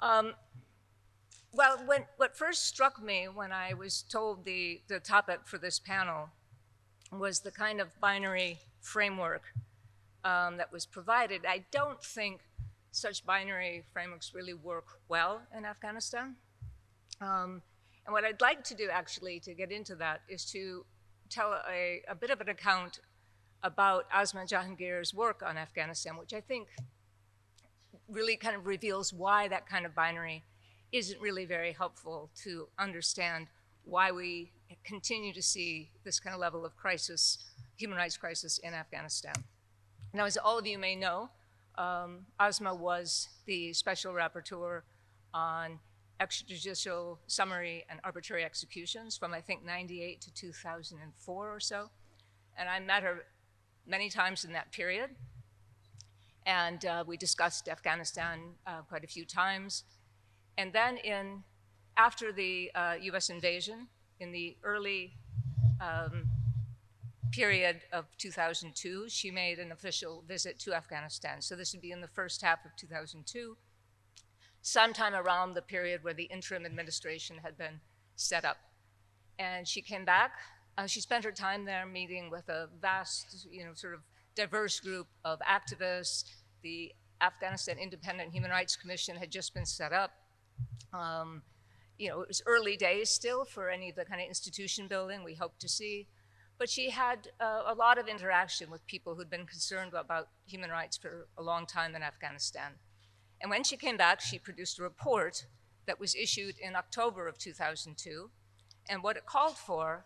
Um, well, what first struck me when I was told the topic for this panel was the kind of binary framework that was provided. I don't think such binary frameworks really work well in Afghanistan. And what I'd like to do, actually, to get into that, is to tell a bit of an account about Asma Jahangir's work on Afghanistan, which I think really kind of reveals why that kind of binary isn't really very helpful to understand why we continue to see this kind of level of crisis, human rights crisis in Afghanistan. Now, as all of you may know, Asma was the special rapporteur on extrajudicial summary and arbitrary executions from, I think, 98 to 2004 or so. And I met her many times in that period. And we discussed Afghanistan quite a few times. And then after the US invasion, in the early period of 2002, she made an official visit to Afghanistan. So this would be in the first half of 2002, sometime around the period where the interim administration had been set up. And she came back. She spent her time there meeting with a vast, sort of diverse group of activists. The Afghanistan Independent Human Rights Commission had just been set up. It was early days still for any of the kind of institution building we hoped to see. But she had a lot of interaction with people who'd been concerned about human rights for a long time in Afghanistan. And when she came back, she produced a report that was issued in October of 2002. And what it called for,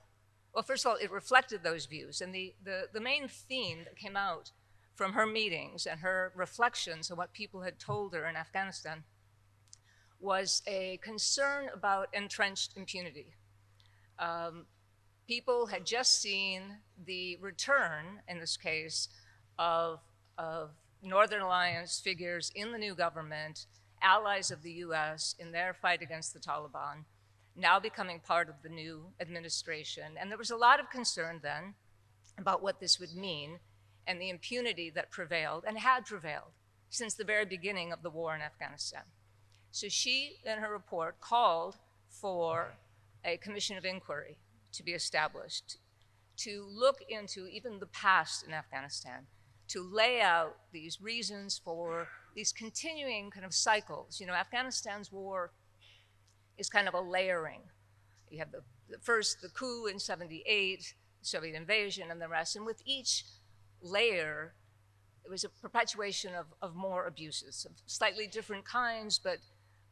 well, first of all, it reflected those views. And the main theme that came out from her meetings and her reflections on what people had told her in Afghanistan was a concern about entrenched impunity. People had just seen the return, in this case, of Northern Alliance figures in the new government, allies of the US in their fight against the Taliban, now becoming part of the new administration. And there was a lot of concern then about what this would mean and the impunity that prevailed and had prevailed since the very beginning of the war in Afghanistan. So she, in her report, called for a commission of inquiry to be established to look into even the past in Afghanistan, to lay out these reasons for these continuing kind of cycles. Afghanistan's war is kind of a layering. You have the coup in 78, Soviet invasion, and the rest. And with each layer, it was a perpetuation of more abuses, of slightly different kinds, but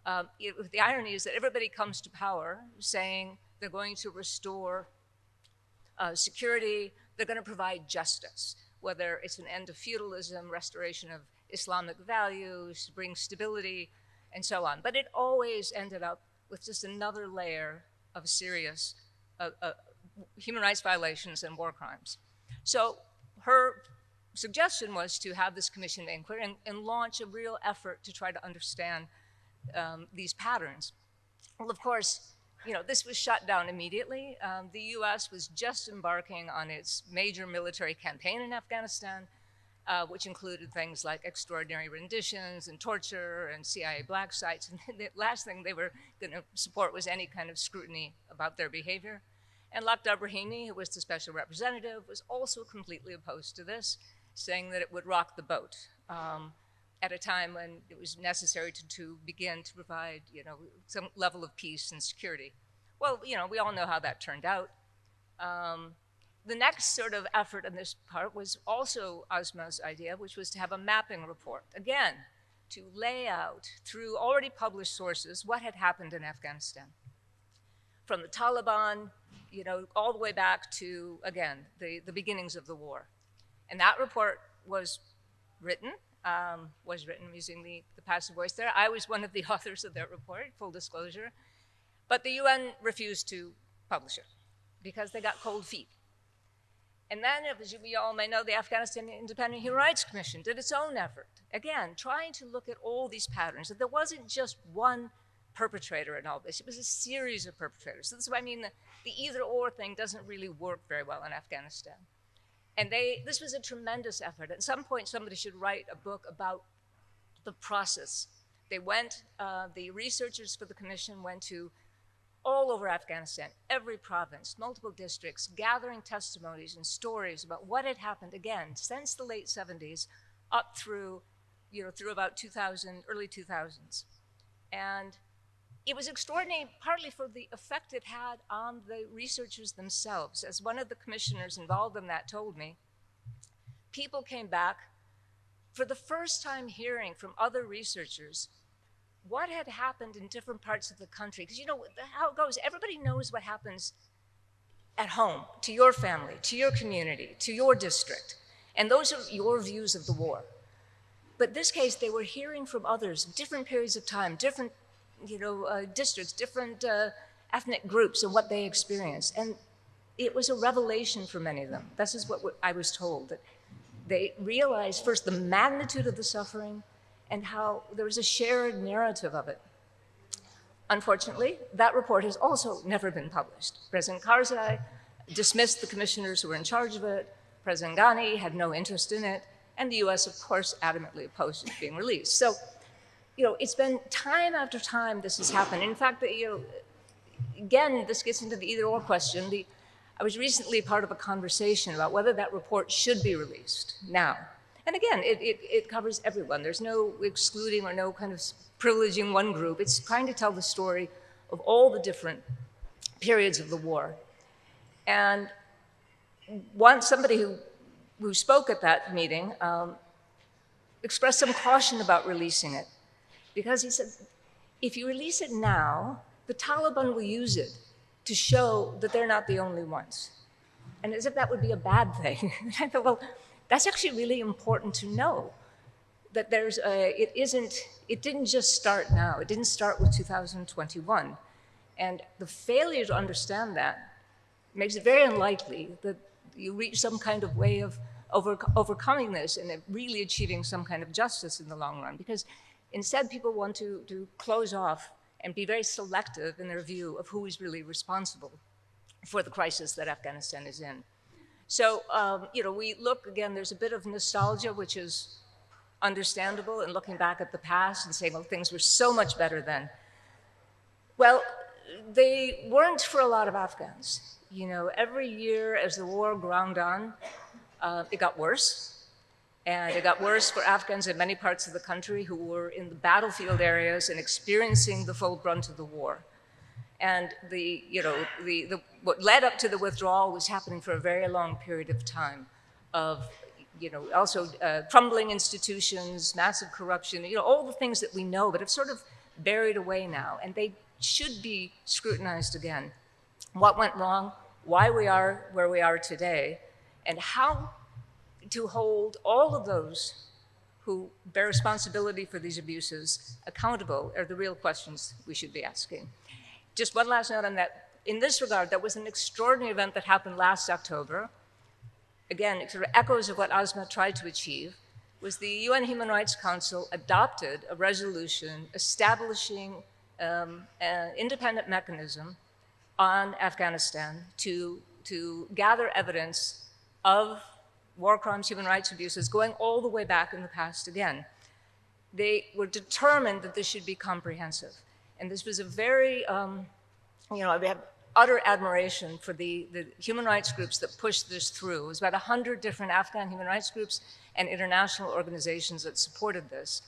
the irony is that everybody comes to power saying they're going to restore security, they're going to provide justice, whether it's an end to feudalism, restoration of Islamic values, bring stability, and so on. But it always ended up with just another layer of serious human rights violations and war crimes. So her suggestion was to have this commission inquiry and launch a real effort to try to understand these patterns. Well, of course, this was shut down immediately. The US was just embarking on its major military campaign in Afghanistan, which included things like extraordinary renditions and torture and CIA black sites. And the last thing they were going to support was any kind of scrutiny about their behavior. And Lakhdar Brahimi, who was the special representative, was also completely opposed to this, saying that it would rock the boat at a time when it was necessary to begin to provide, some level of peace and security. Well, we all know how that turned out. The next sort of effort in this part was also Asma's idea, which was to have a mapping report, again, to lay out through already published sources what had happened in Afghanistan. From the Taliban, all the way back to, again, the beginnings of the war. And that report was written using the passive voice there. I was one of the authors of that report, full disclosure. But the UN refused to publish it because they got cold feet. And then, as we all may know, the Afghanistan Independent Human Rights Commission did its own effort, again, trying to look at all these patterns, that there wasn't just one perpetrator in all this. It was a series of perpetrators. So this is what I mean, the either-or thing doesn't really work very well in Afghanistan. And this was a tremendous effort. At some point, somebody should write a book about the process They went, the researchers for the commission went to all over Afghanistan, every province, multiple districts, gathering testimonies and stories about what had happened, again, since the late 70s up through, through about 2000, early 2000s. And it was extraordinary, partly for the effect it had on the researchers themselves. As one of the commissioners involved in that told me, people came back for the first time hearing from other researchers what had happened in different parts of the country. Because you know how it goes, everybody knows what happens at home, to your family, to your community, to your district. And those are your views of the war. But in this case, they were hearing from others, different periods of time, different districts, different ethnic groups and what they experienced. And it was a revelation for many of them. This is what I was told, that they realized first the magnitude of the suffering and how there was a shared narrative of it. Unfortunately, that report has also never been published. President Karzai dismissed the commissioners who were in charge of it. President Ghani had no interest in it. And the US, of course, adamantly opposed it being released. So, it's been time after time this has happened. In fact, again, this gets into the either-or question. I was recently part of a conversation about whether that report should be released now. And again, it covers everyone. There's no excluding or no kind of privileging one group. It's trying to tell the story of all the different periods of the war. And somebody who spoke at that meeting expressed some caution about releasing it, because he said, if you release it now, the Taliban will use it to show that they're not the only ones. And as if that would be a bad thing. I thought, well, that's actually really important to know, that it didn't just start now. It didn't start with 2021. And the failure to understand that makes it very unlikely that you reach some kind of way of overcoming this and really achieving some kind of justice in the long run. Because instead, people want to close off and be very selective in their view of who is really responsible for the crisis that Afghanistan is in. So, we look, again, there's a bit of nostalgia, which is understandable, and looking back at the past and saying, well, things were so much better then. Well, they weren't for a lot of Afghans. Every year as the war ground on, it got worse. And it got worse for Afghans in many parts of the country who were in the battlefield areas and experiencing the full brunt of the war. And what led up to the withdrawal was happening for a very long period of time of, also crumbling institutions, massive corruption, all the things that we know, but have sort of buried away now. And they should be scrutinized again. What went wrong, why we are where we are today, and how to hold all of those who bear responsibility for these abuses accountable are the real questions we should be asking. Just one last note on that. In this regard, that was an extraordinary event that happened last October. Again, it sort of echoes of what Asma tried to achieve, was the UN Human Rights Council adopted a resolution establishing an independent mechanism on Afghanistan to gather evidence of war crimes, human rights abuses, going all the way back in the past again. They were determined that this should be comprehensive. And this was a very, I have utter admiration for the human rights groups that pushed this through. It was about 100 different Afghan human rights groups and international organizations that supported this,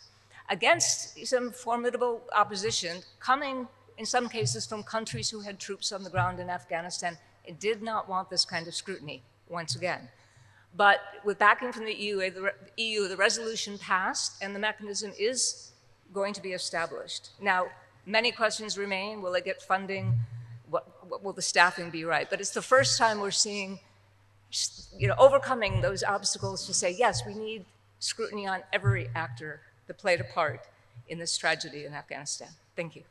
against some formidable opposition coming, in some cases, from countries who had troops on the ground in Afghanistan and did not want this kind of scrutiny, once again. But with backing from the EU, the resolution passed and the mechanism is going to be established. Now, many questions remain. Will it get funding? What will the staffing be right? But it's the first time we're seeing, overcoming those obstacles to say, yes, we need scrutiny on every actor that played a part in this tragedy in Afghanistan. Thank you.